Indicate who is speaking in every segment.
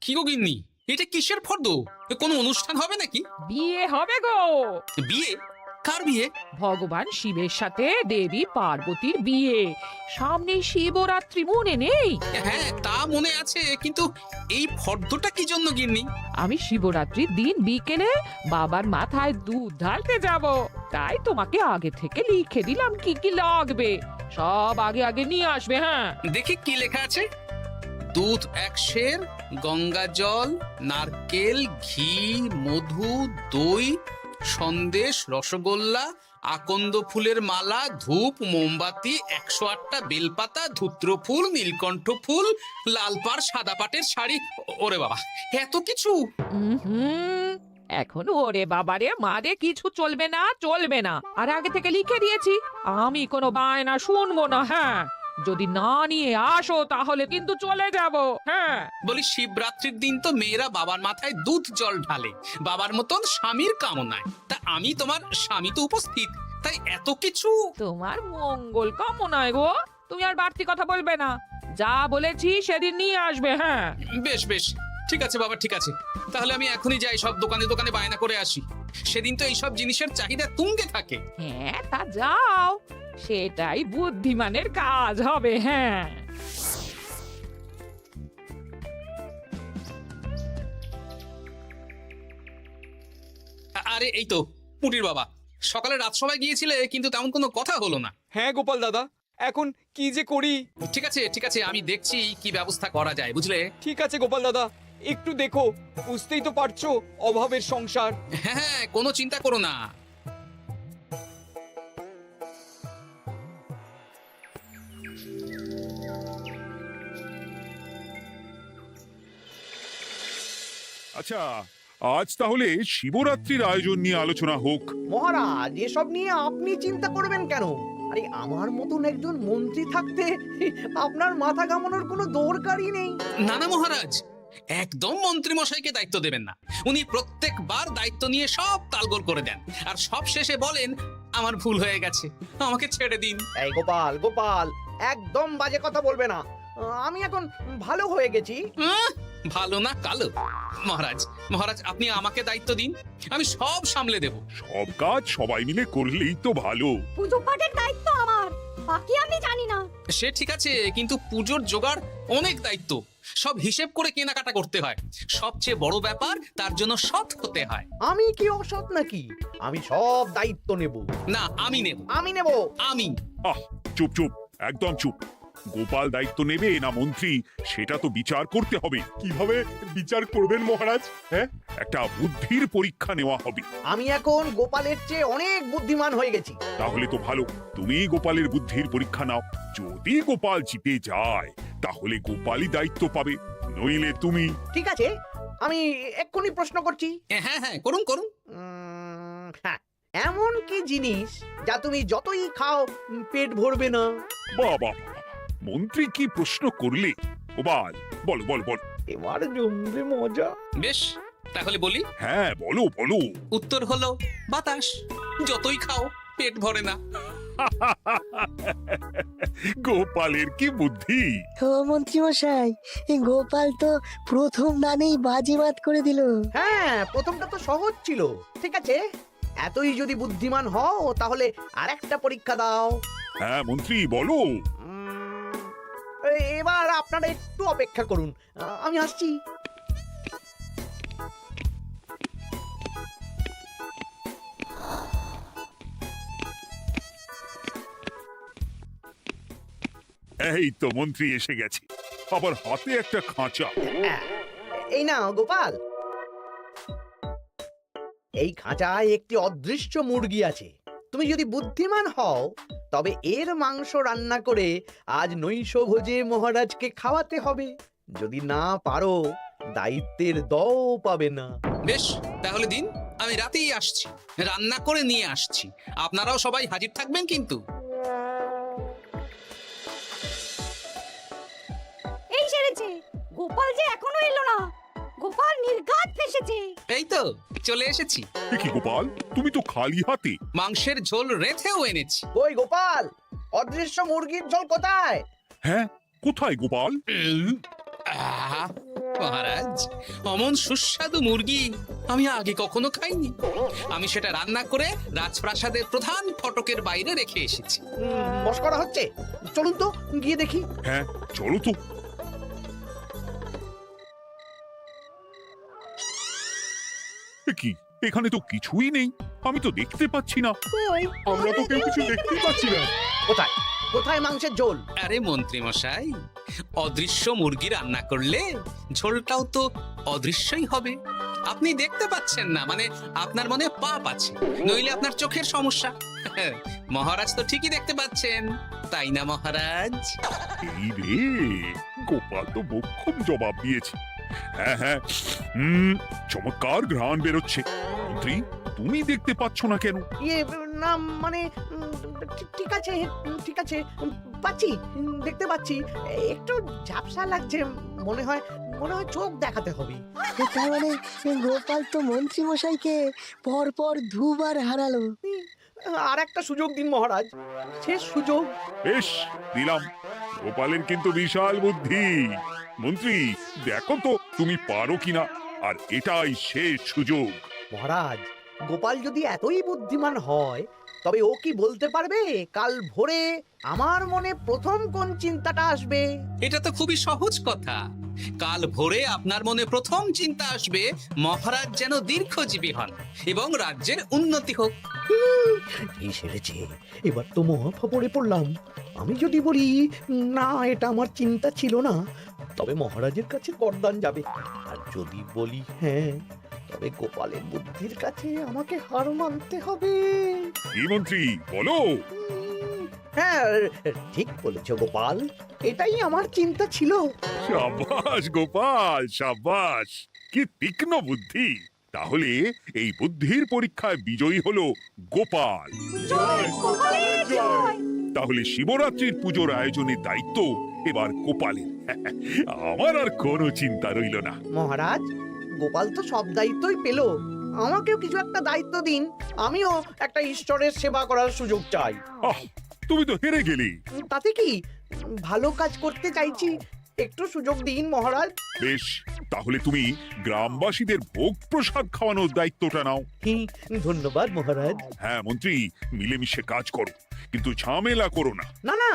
Speaker 1: কি গো গিন্নি, এটা কিসের ফর্দ? কোনো অনুষ্ঠান হবে নাকি?
Speaker 2: বিয়ে হবে গো।
Speaker 1: বিয়ে? কার বিয়ে?
Speaker 2: ভগবান শিবের সাথে দেবী পার্বতীর বিয়ে। সামনে শিবরাত্রি, মনে নেই?
Speaker 1: হ্যাঁ, তা মনে আছে, কিন্তু এই ফর্দটা কি জন্য গিন্নি?
Speaker 2: আমি শিবরাত্রির দিন বিকেলে বাবার মাথায় দুধ ঢালতে যাব, তাই তোমাকে আগে থেকে লিখে দিলাম কি কি লাগবে। সব আগে আগে নিয়ে আসবে। হ্যাঁ,
Speaker 1: দেখি কি লেখা আছে। দুধ 1 সের, গঙ্গা জল, নারকেল, ঘি, মধু, দই, সন্দেশ, রসগোল্লা, আকন্দ ফুলের মালা, ধূপ, মোমবাতি, 108টা বেলপাতা, ধূত্র ফুল, নীলকণ্ঠ ফুল, লাল পাড়, সাদা পাটের শাড়ি। ওরে বাবা, এত কিছু!
Speaker 2: হুম, এখন ওরে বাবারে মারে কিছু চলবে না, চলবে না। আর আগে থেকে লিখে দিয়েছি, আমি কোনো বায়না শুনবো না। হ্যাঁ, যদি না নিয়ে আসো তাহলে কিন্তু চলে যাব। হ্যাঁ,
Speaker 1: বলি, শিবরাত্রির দিন তো মেয়েরা বাবার মাথায় দুধ জল ঢালে বাবার মতন স্বামীর কামনায়। তা আমি তোমার স্বামী তো উপস্থিত, তাই এত কিছু।
Speaker 2: তোমার মঙ্গল কামনায় গো। তুমি আর বাড়তি কথা বলবে না, যা বলেছি সেদিন নিয়ে আসবে। হ্যাঁ,
Speaker 1: বেশ বেশ, ঠিক আছে বাবা, ঠিক আছে। তাহলে আমি এখনই যাই, সব দোকানে দোকানে বায়না করে আসি। সেদিন তো এইসব জিনিসের চাহিদা তুঙ্গে থাকে।
Speaker 2: হ্যাঁ, তা যাও, সেটাই বুদ্ধিমানের কাজ হবে। হ্যাঁ,
Speaker 1: আরে এই তো পুটির বাবা, সকালে রাজসভায় গিয়েছিলে কিন্তু তেমন কোনো কথা হলো না।
Speaker 3: হ্যাঁ গোপাল দাদা, এখন কি যে করি।
Speaker 1: ঠিক আছে ঠিক আছে, আমি দেখছি কি ব্যবস্থা করা যায়, বুঝলে।
Speaker 3: ঠিক আছে গোপাল দাদা, একটু দেখো, বুঝতেই তো পারছো অভাবের সংসার।
Speaker 1: হ্যাঁ হ্যাঁ, কোনো চিন্তা করো না।
Speaker 4: আচ্ছা, আজ তাহলে শিবরাত্রির আয়োজন নিয়ে আলোচনা হোক।
Speaker 5: মহারাজ, এসব নিয়ে আপনি চিন্তা করবেন কেন? আরে আমার মতন একজন মন্ত্রী থাকতে আপনার মাথা ঘামানোর কোনো দরকারই নেই।
Speaker 1: না না মহারাজ, একদম মন্ত্রী মশাইকে দায়িত্ব দেবেন না। উনি প্রত্যেকবার দায়িত্ব নিয়ে সব তালগোল করে দেন, আর সব শেষে বলেন আমার ভুল হয়ে গেছে, আমাকে ছেড়ে দিন।
Speaker 5: এই গোপাল গোপাল, একদম বাজে কথা বলবে না। আমি এখন ভালো হয়ে গেছি।
Speaker 1: ভালো না কালো? মহারাজ মহারাজ, আপনি আমাকে দায়িত্ব দিন, আমি সব সামলে দেব।
Speaker 4: সব কাজ সবাই মিলে করলেই তো ভালো।
Speaker 6: পুজো পাঠের দায়িত্ব আমার, বাকি আমি জানি না।
Speaker 1: সে ঠিক আছে, কিন্তু পুজোর জোগাড় অনেক দায়িত্ব, সব হিসেব করে কেনাকাটা করতে হয়। সবচেয়ে বড় ব্যাপার, তার জন্য সৎ হতে হয়।
Speaker 5: আমি কি অসৎ নাকি? আমি সব দায়িত্ব নেব।
Speaker 1: না, আমি নেব।
Speaker 5: আমি নেব।
Speaker 1: আমি।
Speaker 4: আহ, চুপ চুপ, একদম চুপ। গোপাল দায়িত্ব নেবে না মন্ত্রী, সেটা তো বিচার করতে হবে।
Speaker 7: কিভাবে বিচার করবেন মহারাজ? হ্যাঁ,
Speaker 4: একটা বুদ্ধির পরীক্ষা নেওয়া হবে।
Speaker 5: আমি এখন গোপালের চেয়ে অনেক বুদ্ধিমান হয়ে গেছি।
Speaker 4: তাহলে তো ভালো, তুমি গোপালের বুদ্ধির পরীক্ষা নাও। যদি গোপাল জিতে যায় তাহলে গোপালই দায়িত্ব পাবে, নইলে তুমি।
Speaker 5: ঠিক আছে, আমি এক্ষুনি প্রশ্ন করছি।
Speaker 1: হ্যাঁ হ্যাঁ, করুন করুন।
Speaker 5: হ্যাঁ, এমন কি জিনিস যা তুমি যতই খাও পেট ভরবে না?
Speaker 4: বাবা, মন্ত্রী কি প্রশ্ন করলে! গোপাল, বলো বলো বলো।
Speaker 5: এবার জমবে মজা।
Speaker 1: বেশ, তাহলে বলি।
Speaker 4: হ্যাঁ, বলো বলো।
Speaker 1: উত্তর হলো বাতাস। যতই খাও পেট ভরে না।
Speaker 4: গোপালের কি বুদ্ধি!
Speaker 8: ও মন্ত্রী মশাই, গোপাল তো প্রথম দানেই বাজিমাত করে দিল।
Speaker 5: হ্যাঁ, প্রথমটা তো সহজ ছিল। ঠিক আছে, এতই যদি বুদ্ধিমান হও তাহলে আরেকটা পরীক্ষা দাও।
Speaker 4: হ্যাঁ মন্ত্রী, বলো।
Speaker 5: এবার আপনারা একটু অপেক্ষা করুন, আমি আসছি।
Speaker 4: এই তো মন্ত্রী এসে গেছে, আবার হাতে একটা খাঁচা।
Speaker 5: এই নাও গোপাল, এই খাঁচায় একটি অদৃশ্য মুরগি আছে। তুমি যদি বুদ্ধিমান হও তবে এর মাংস রান্না করে আজ নৈশ ভোজে মহারাজকে খাওয়াতে হবে। যদি না পারো, দায়িত্বের দও পাবে না।
Speaker 1: বেশ, তাহলে দিন, আমি রাতেই আসছি, রান্না করে নিয়ে আসছি। আপনারাও সবাই হাজির থাকবেন কিন্তু।
Speaker 6: এই সেরেছে, গোপাল যে এখনো এলো না। গোপাল নির্ঘাত ফেসেছে।
Speaker 1: এই তো চলে এসেছি।
Speaker 4: এ কি গোপাল, তুমি তো খালি হাতে।
Speaker 1: মাংসের ঝোল রেঁধেও এনেছি।
Speaker 5: ওই গোপাল, অদৃশ্য মুরগির ঝোল কোথায়?
Speaker 4: হ্যাঁ, কোথায় গোপাল?
Speaker 1: আহ, মহারাজ, অমন সুস্বাদু মুরগি আমি আগে কখনো খাইনি। আমি সেটা রান্না করে রাজপ্রাসাদের প্রধান ফটকের বাইরে রেখে এসেছি।
Speaker 5: মস্করা হচ্ছে, চলুন তো গিয়ে দেখি।
Speaker 4: হ্যাঁ চলো তো। এ কি, এখানে তো কিছুই নেই, আমি তো দেখতে পাচ্ছি না।
Speaker 7: আমরা তো কেউ কিছু দেখতেই পাচ্ছি না।
Speaker 5: কোথায় কোথায় মাংসের ঝোল?
Speaker 1: আরে মন্ত্রী মশাই, অদৃশ্য মুরগি রান্না করলে ঝোলটাও তো অদৃশ্যই হবে। আপনি দেখতে পাচ্ছেন না, মানে আপনার মনে পাপ আছে, নইলে আপনার চোখের সমস্যা। মহারাজ তো ঠিকই দেখতে পাচ্ছেন, তাই না মহারাজ?
Speaker 4: এই রে, গোপাল তো মোক্ষম জবাব দিয়েছে। হ্যাঁ হ্যাঁ, চমৎকার ঘ্রাণ বেরোচ্ছে। মন্ত্রী, তুমি দেখতে পাচ্ছ না কেন?
Speaker 5: ইয়ে না মানে ঠিক আছে ঠিক আছে, পাচ্ছি, দেখতে পাচ্ছি। একটু ঝাপসা লাগছে, মনে হয় চোখ দেখাতে হবে।
Speaker 8: তার মানে গোপাল তো মন্ত্রী মশাইকে পরপর দুবার হারালো।
Speaker 5: আর একটা সুযোগ দিন মহারাজ, শেষ সুযোগ।
Speaker 4: বেশ, দিলাম। গোপালের কিন্তু বিশাল বুদ্ধি। মন্ত্রী, দেখো তো তুমি পারো কিনা, আর এটাই শেষ সুযোগ।
Speaker 5: মহারাজ, গোপাল যদি এতই বুদ্ধিমান হয়, তবে ও কি বলতে পারবে কাল ভোরে আমার মনে প্রথম কোন চিন্তাটা আসবে?
Speaker 1: এটা তো খুবই সহজ কথা। কাল ভোরে আপনার মনে প্রথম চিন্তা আসবে মহারাজ যেন দীর্ঘজীবী হন এবং রাজ্যের উন্নতি হোক।
Speaker 5: এই সেরেছে, এবার তো মহা ফাপড়ে পড়লাম। আমি যদি বলি না, এটা আমার চিন্তা ছিল না, তবে মহারাজের কাছে করদান যাবে। আর যদি বলি হ্যাঁ, তবে গোপালের বুদ্ধির কাছে আমাকে হার মানতে হবে।
Speaker 4: কি মন্ত্রী, বলো।
Speaker 5: হ্যাঁ, ঠিক বলেছো গোপাল, এটাই আমার চিন্তা ছিল।
Speaker 4: সাবাস গোপাল, সাবাস, কি তীক্ষ্ণ বুদ্ধি। তাহলে এই বুদ্ধির পরীক্ষায় বিজয়ী হলো গোপাল।
Speaker 6: জয় গোপালের জয়।
Speaker 4: তাহলে শিবরাত্রির পুজোর আয়োজনের দায়িত্ব এবার গোপালের। আমার আর কোনো চিন্তা রইল না।
Speaker 5: মহারাজ, গোপাল তো সব দায়িত্বই পেল, আমাকেও কিছু একটা দায়িত্ব দিন। আমিও একটা ঈশ্বরের সেবা করার সুযোগ চাই।
Speaker 4: আহ, তুমি তো হেরে গেলে।
Speaker 5: তাতে কি, ভালো কাজ করতে চাইছি, একটু সুযোগ দিন মহারাজ।
Speaker 4: বেশ, তাহলে তুমি গ্রামবাসীদের ভোগ প্রসাদ খাওয়ানোর দায়িত্বটা নাও।
Speaker 5: ধন্যবাদ মহারাজ।
Speaker 4: হ্যাঁ মন্ত্রী, মিলেমিশে কাজ করো, কিন্তু ঝামেলা করো না।
Speaker 5: না না,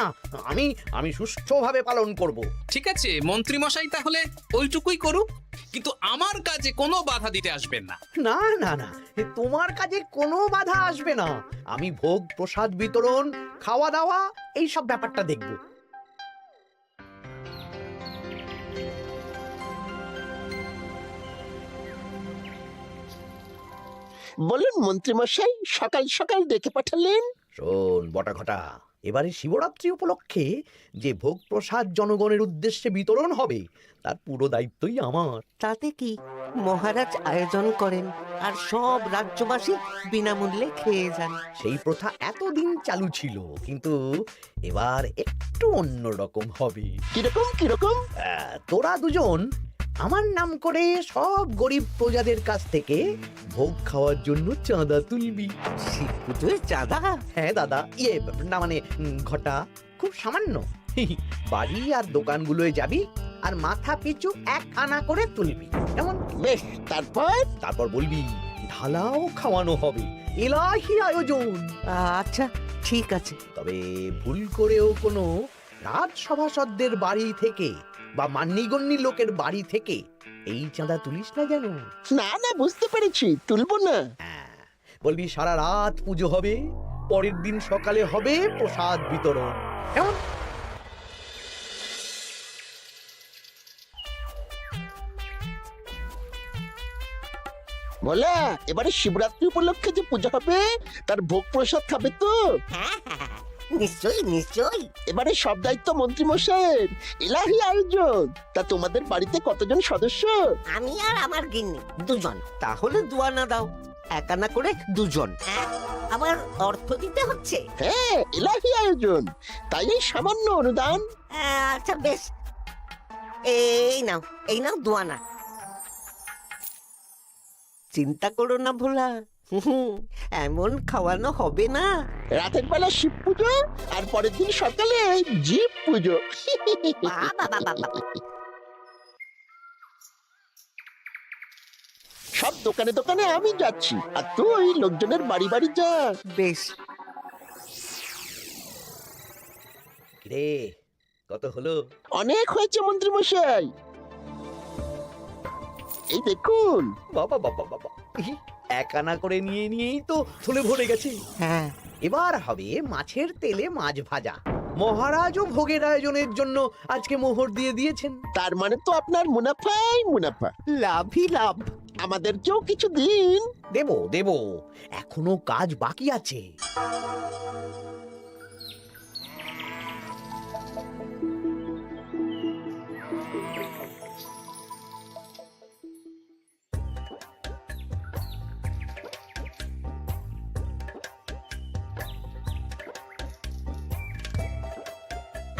Speaker 5: আমি সুষ্ঠুভাবে পালন করব।
Speaker 1: ঠিক আছে মন্ত্রী মশাই, তাহলে ওইটুকুই করুক, কিন্তু আমার কাজে কোনো বাধা দিতে আসবেন না।
Speaker 5: না না না, তোমার কাজে কোনো বাধা আসবে না। আমি ভোগ প্রসাদ বিতরণ, খাওয়া দাওয়া, এই সব ব্যাপারটা দেখব।
Speaker 9: বলুন মন্ত্রীমশাই, সকাল সকাল ডেকে পাঠালেন?
Speaker 5: শোন বটা ঘটা, এবারে শিবরাত্রি উপলক্ষে যে ভোগ প্রসাদ জনগণের উদ্দেশ্যে বিতরণ হবে, তার পুরো দায়িত্বই আমার।
Speaker 10: তাতে কি, মহারাজ আয়োজন করেন আর সব রাজ্যবাসী বিনামূল্যে খেয়ে যান।
Speaker 5: সেই প্রথা এতদিন চালু ছিল, কিন্তু এবার একটু অন্যরকম হবে।
Speaker 9: কিরকম কিরকম?
Speaker 5: তোরা দুজন আমার নাম করে সব গরিব প্রজাদের কাছ থেকে ভোগ খাওয়ার জন্য চাঁদা তুলবি।
Speaker 10: শিব পুজোয় চাঁদা?
Speaker 5: হ্যাঁ দাদা, ইয়ে না মানে ঘটা, খুব সামান্য। বাড়ি আর দোকানগুলোয় যাবি আর মাথা পিছু 1 আনা করে তুলবি, কেমন?
Speaker 9: বেশ,
Speaker 5: তারপর বলবি ঢালাও খাওয়ানো হবে, এলাহি আয়োজন।
Speaker 10: আচ্ছা ঠিক আছে।
Speaker 5: তবে ভুল করেও কোনো রাজসভাসদদের বাড়ি থেকে বা মান্যিগণ্যি লোকের বাড়ি থেকে এই চাঁদা তুলিস না যেন।
Speaker 9: না না, বুঝতে পেরেছি, তুলবো না।
Speaker 5: বলবি সারা রাত পুজো হবে, পরের দিন সকালে হবে প্রসাদ বিতরণ, কেমন?
Speaker 9: বলা, এবারে শিবরাত্রি উপলক্ষে যে পূজা হবে তার ভোগ প্রসাদ খাবে তো?
Speaker 10: নিশ্চয়ই নিশ্চয়ই।
Speaker 9: এবারে সব দায়িত্ব মন্ত্রী মশাইয়ের, এলাহি আয়োজন। তা তোমাদের বাড়িতে কতজন সদস্য?
Speaker 10: আমি আর আমার গিন্নি 2 জন। তাহলে 2 আনা দাও, 1 আনা করে 2 জন। আবার অর্থ দিতে হচ্ছে?
Speaker 9: হ্যাঁ, এলাহি আয়োজন, তাই এই সামান্য অনুদান।
Speaker 10: আচ্ছা বেশ, এই নাও 2 আনা। চিন্তা করো না ভোলা, এমন খাওয়ানো হবে না।
Speaker 9: রাতের বেলা শিব পুজো আর পরের দিন সকালে জীব পুজো।
Speaker 10: বাবা বাবা বাবা।
Speaker 9: সব দোকানে দোকানে আমি যাচ্ছি আর তুই লোকজনের বাড়ি বাড়ি যা।
Speaker 10: বেশ।
Speaker 5: রে কত হলো?
Speaker 9: অনেক হয়েছে মন্ত্রী মশাই, এই দেখুন।
Speaker 5: বাবা বাবা বাবা, এক আনা করে নিয়ে নিয়েই তো থলে ভরে গেছে।
Speaker 10: হ্যাঁ,
Speaker 5: এবার হবে মাছের তেলে মাছ ভাজা। মহারাজও ভোগের আয়োজনের জন্য আজকে মোহর দিয়ে দিয়েছেন।
Speaker 9: তার মানে তো আপনার মুনাফাই মুনাফা, লাভই লাভ। আমাদেরকেও কিছু দিন।
Speaker 5: দেব দেব, এখনো কাজ বাকি আছে।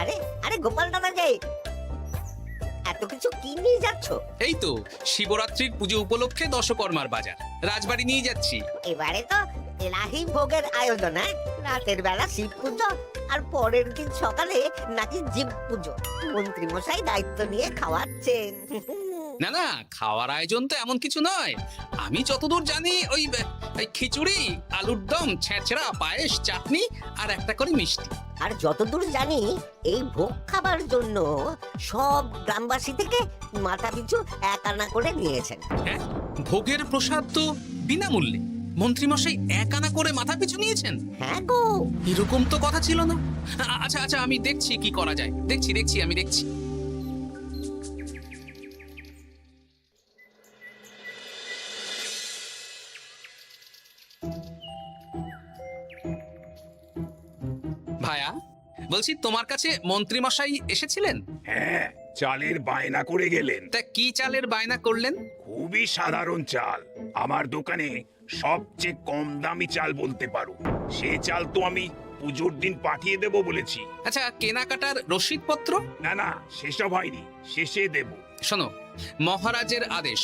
Speaker 10: আরে আরে গোপাল দাদা যে এত কিছু কি নিয়ে যাচ্ছ?
Speaker 1: এই তো শিবরাত্রির পুজো উপলক্ষে দশকর্মার বাজার রাজবাড়ি নিয়ে যাচ্ছি।
Speaker 10: এবারে তো এলাহি ভোগের আয়োজন, হ্যাঁ? রাতের বেলা শিব পুজো আর পরের দিন সকালে নাকি জীব পুজো। মন্ত্রী মশাই দায়িত্ব নিয়ে খাওয়াচ্ছেন।
Speaker 1: না না, খাওয়ার আয়োজন তো এমন কিছু নয়। আমি যতদূর জানি ওই খিচুড়ি, আলুর দম, ছেঁচড়া, পায়েস, চাটনি আর একটা করে মিষ্টি।
Speaker 10: আর যতদূর জানি এই ভোগ খাবার জন্য সব গ্রামবাসী থেকে মাথা পিছু 1 আনা করে নিয়েছেন।
Speaker 1: হ্যাঁ, ভোগের প্রসাদ তো বিনামূল্যে। মন্ত্রীমশাই 1 আনা করে মাথা পিছু নিয়েছেন?
Speaker 10: হ্যাঁ গো,
Speaker 1: এরকম তো কথা ছিল না। আচ্ছা আচ্ছা, আমি দেখছি কি করা যায়। দেখছি আমি দেখছি। ভায়া, বলছি তোমার কাছে মন্ত্রীমশাই এসেছিলেন?
Speaker 4: হ্যাঁ, চালের বায়না করে গেলেন।
Speaker 1: তা কি চালের বায়না করলেন?
Speaker 4: খুবই সাধারণ চাল, আমার দোকানে সবচেয়ে কম দামি চাল বলতে পারো। সে চাল তো আমি পুজোর দিন পাঠিয়ে দেব বলেছি।
Speaker 1: আচ্ছা, কেনাকাটার রসিদপত্র?
Speaker 4: না না, সেসব হয়নি, শেষে দেব।
Speaker 1: শোনো, মহারাজের আদেশ,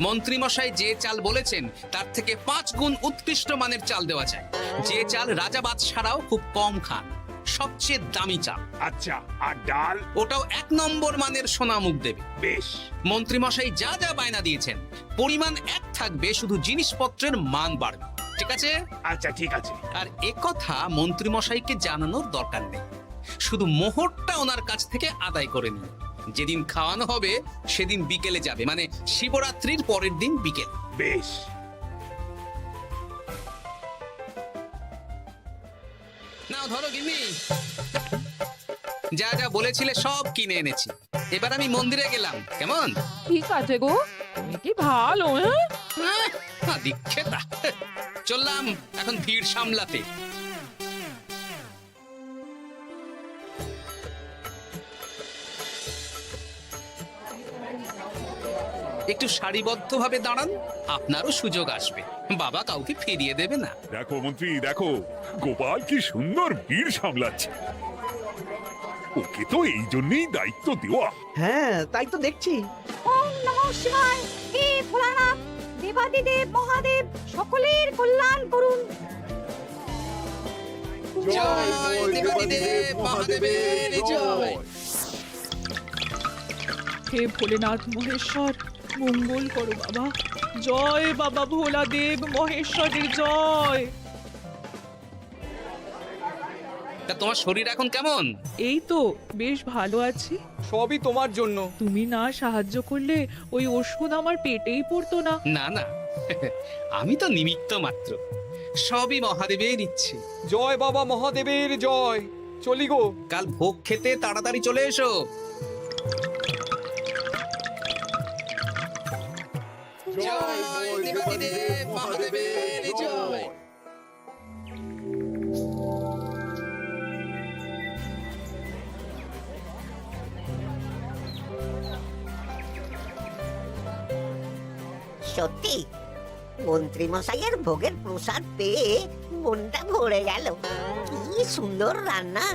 Speaker 1: মন্ত্রীমশাই যে চাল বলেছেন তার থেকে 5 গুণ উৎকৃষ্ট মানের চাল দেওয়া চাই। যে চাল রাজা বাদশারাও খুব কম খান, সবচেয়ে দামি চাল।
Speaker 4: আচ্ছা, আর ডাল?
Speaker 1: ওটাও 1 নম্বর মানের সোনা মুখ দেবে।
Speaker 4: বেশ।
Speaker 1: মন্ত্রীমশাই যা যা বায়না দিয়েছেন পরিমাণ এক থাকবে, শুধু জিনিসপত্রের মান বাড়বে। ঠিক আছে?
Speaker 4: আচ্ছা ঠিক আছে।
Speaker 1: আর কথা মন্ত্রীমশাইকে জানানোর দরকার নেই, শুধু মোহরটা ওনার কাছ থেকে আদায় করে নিন। যেদিন খাওয়ানো হবে সেদিন বিকেলে যাবে, মানে শিবরাত্রির পরের দিন বিকেল।
Speaker 4: বেশ।
Speaker 1: নাও ধরো গিন্নি, যা যা বলেছিলে সব কিনে এনেছি। এবার আমি মন্দিরে গেলাম, কেমন?
Speaker 2: ঠিক আছে গো, তুমি কি ভালো, হ্যাঁ?
Speaker 1: দীক্ষেতা। চললাম এখন ভিড় সামলাতে। একটু সারিবদ্ধভাবে দাঁড়ান, আপনারও সুযোগ আসবে। বাবা কাউকে ফিরিয়ে দেবে না।
Speaker 4: দেখো মন্ত্রী, দেখো গোপাল কি সুন্দর ভিড় সামলাচ্ছে। ওকে তো এই জন্যই দায়িত্ব দেওয়া।
Speaker 5: হ্যাঁ, তাই তো দেখছি।
Speaker 6: ওম নমঃ শিবায়। হে ভোলানাথ, দেবাদিদেব মহাদেব সকলের কল্যাণ করুন।
Speaker 1: জয় দেবাদিদেব মহাদেবের জয়।
Speaker 2: হে ভোলেনাথ মহেশ্বর, মঙ্গল করো বাবা। জয় বাবা ভোলাদেব মহেশ্বরের জয়।
Speaker 1: তা তোমার শরীর এখন কেমন?
Speaker 2: এই তো বেশ ভালো আছি।
Speaker 3: সবই তোমার জন্য।
Speaker 2: তুমি না সাহায্য করলে ওই ওষুধ আমার পেটেই পড়তো না।
Speaker 1: না না, আমি তো নিমিত্ত মাত্র, সবই মহাদেবের ইচ্ছে।
Speaker 3: জয় বাবা মহাদেবের জয়। চলি গো।
Speaker 1: কাল ভোগ খেতে তাড়াতাড়ি চলে এসো। জয় দেবাদিদেব মহাদেবের জয়।
Speaker 10: সত্যি মন্ত্রী মশাইয়ের ভোগের প্রসাদ পেয়ে মনটা ভরে গেল। কি সুন্দর রান্না,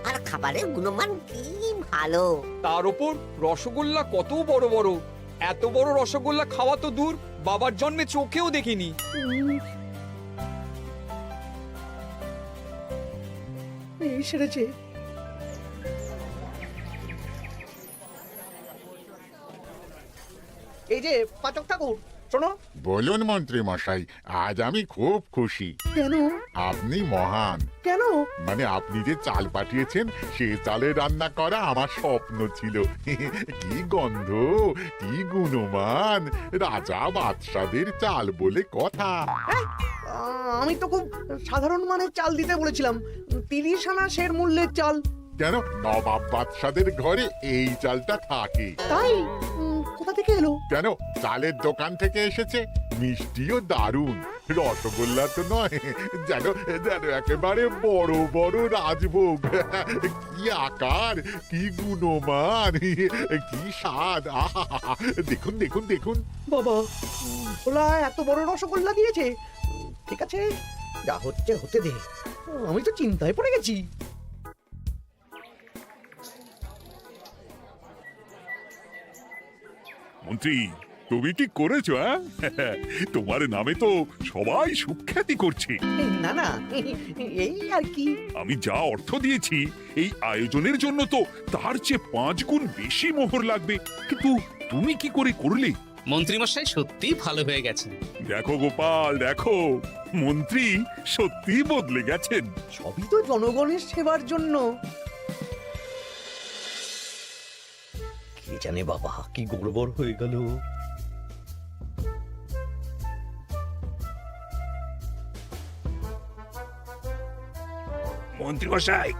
Speaker 10: আর খাবারের গুণমান কি ভালো।
Speaker 3: তার উপর রসগোল্লা কত বড় বড়। এত বড় রসগোল্লা খাওয়া তো দূর, বাবার জন্মে চোখেও দেখিনি।
Speaker 5: এই সেরেছে। এই যে পাচক ঠাকুর, শোনো।
Speaker 7: বলুন মন্ত্রী মশাই, আজ আমি খুব খুশি।
Speaker 5: কেন?
Speaker 7: আপনি মহান।
Speaker 5: কেন?
Speaker 7: মানে আপনি যে চাল পাঠিয়েছেন সে চালে রান্না করা আমার স্বপ্ন ছিল। কি গন্ধ, কি গুণমান, রাজা বাদশাদের চাল বলে কথা।
Speaker 5: আমি তো খুব সাধারণ মানের চাল দিতে বলেছিলাম, 30 আনা সের মূল্যের চাল।
Speaker 7: কেন, নবাব বাদশাদের ঘরে এই চালটা থাকে।
Speaker 5: তাই? কোথা থেকে এলো?
Speaker 7: কেন, চালের দোকান থেকে এসেছে। মিষ্টিও দারুণ, রসগোল্লা তো নয়, যেন যেন একেবারে বড় বড় রাজভোগ। কি আকার, কি গুণমান, কি স্বাদ। আহা, দেখুন দেখুন দেখুন।
Speaker 5: বাবা, ভোলা এত বড় রসগোল্লা দিয়েছে। ঠিক আছে, যা হচ্ছে হতে দে। আমি তো চিন্তায় পড়ে গেছি।
Speaker 4: মন্ত্রী, তুমি কি করেছো? তোমার নামে তো সবাই সুখ্যাতি করছে।
Speaker 5: না না, এই আর কি।
Speaker 4: আমি যা অর্থ দিয়েছি এই আয়োজনের জন্য তো তার চেয়ে 5 গুণ বেশি মোহর লাগবে, কিন্তু তুমি কি করে করলে?
Speaker 1: মন্ত্রীমশাই সত্যি ভালো হয়ে গেছেন।
Speaker 4: দেখো গোপাল, দেখো মন্ত্রী সত্যি বদলে গেছেন।
Speaker 5: সবই তো জনগণের সেবার জন্য। কে জানে বাবা, কি গড়বড় হয়ে গেল।
Speaker 11: মন্ত্রীমশাই,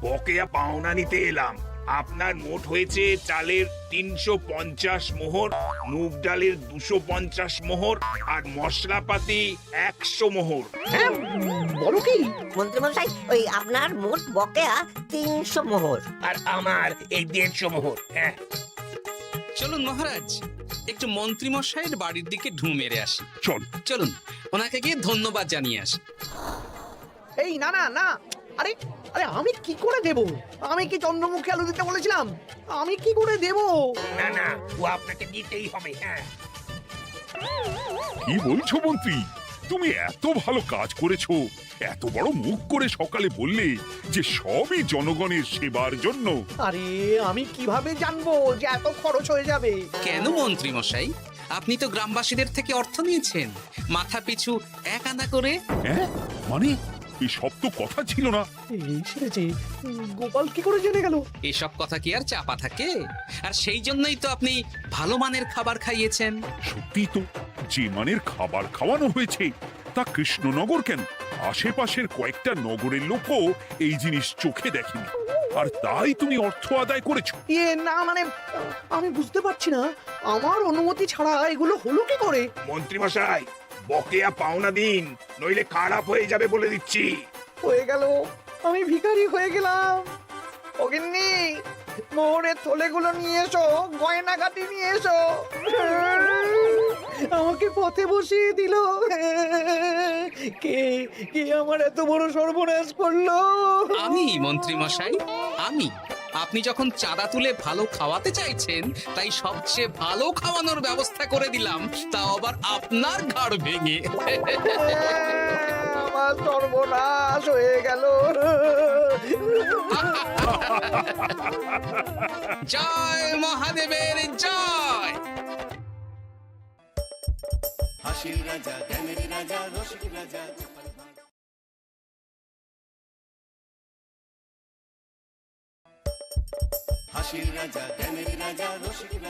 Speaker 11: বকেয়া পাওনা নিতে এলাম। আপনার মোট হয়েছে চালের 350 মোহর, মুগ ডালের 250 মোহর, আর মশলাপাতি 100 মোহর।
Speaker 5: হ্যাঁ, বলো কি?
Speaker 10: মন্ত্রীমশাই, ওই আপনার মোট বকেয়া 300 মোহর।
Speaker 11: আর আমার এই 150 মোহর। হ্যাঁ,
Speaker 1: চলুন মহারাজ, একটু মন্ত্রীমশাইয়ের বাড়ির দিকে ঢু মেরে আসি।
Speaker 4: চল।
Speaker 1: চলুন, ওনাকে গিয়ে ধন্যবাদ জানিয়ে আসি।
Speaker 5: এই না না না, আরে আরে আমি কি করে দেব? আমি কি চন্দ্রমুখী আলু দিতে বলেছিলাম? আমি কি করে দেব?
Speaker 11: না না, ও আপনাকে দিতেই হবে। হ্যাঁ,
Speaker 4: কি বলছো মন্ত্রী? তুমি এত ভালো কাজ করেছো, এত বড় মুখ করে সকালে বললে যে সবই জনগণের সেবার জন্য।
Speaker 5: আরে আমি কিভাবে জানবো যে এত খরচ হয়ে যাবে?
Speaker 1: কেন মন্ত্রীমশাই, আপনি তো গ্রামবাসীদের থেকে অর্থ নিয়েছেন, মাথা পিছু 1 আনা করে।
Speaker 4: হ্যাঁ, মানে এসব তো কথা ছিল না।
Speaker 5: এই সেরেছে, গোপাল কি করে জেনে গেল?
Speaker 1: এসব কথা কি আর চাপা থাকে? আর সেই জন্যই তো আপনি ভালো মানের খাবার খাইয়েছেন।
Speaker 4: সত্যি তো, যে মানের খাবার খাওয়ানো হয়েছে তা কৃষ্ণনগর কেন, আশেপাশের কয়েকটা নগরের লোকও এই জিনিস চোখে দেখেনি, আর তাই তুমি অর্থ আদায় করেছো।
Speaker 5: না মানে, আমি বুঝতে পারছি না, আমার অনুমতি ছাড়া এগুলো হলো কি করে?
Speaker 11: মন্ত্রীমশাই, বকেয়া পাওনা দিন, নইলে খারাপ হয়ে যাবে বলে দিচ্ছি।
Speaker 5: হয়ে গেল, আমি ভিখারি হয়ে গেলাম। অগিন্নি, মোহরের থলেগুলো নিয়ে এসো, গয়নাগাটি নিয়ে এসো। আমাকে পথে বসিয়ে দিল। কে কে আমার এত বড় সর্বনাশ করলো?
Speaker 1: আমি মন্ত্রীমশাই, আমি। আপনি যখন চাঁদা তুলে ভালো খাওয়াতে চাইছেন, তাই সবচেয়ে ভালো খাওয়ানোর ব্যবস্থা করে দিলাম, তাও আবার আপনার ঘাড় ভেঙে।
Speaker 5: আমার সর্বনাশ হয়ে গেল।
Speaker 1: জয় মহাদেবের জয়।
Speaker 12: হাসির রাজা, জ্ঞানের রাজা, রসিক রাজা। হাসির রাজা, জ্ঞানের রাজা, রসিক রাজা।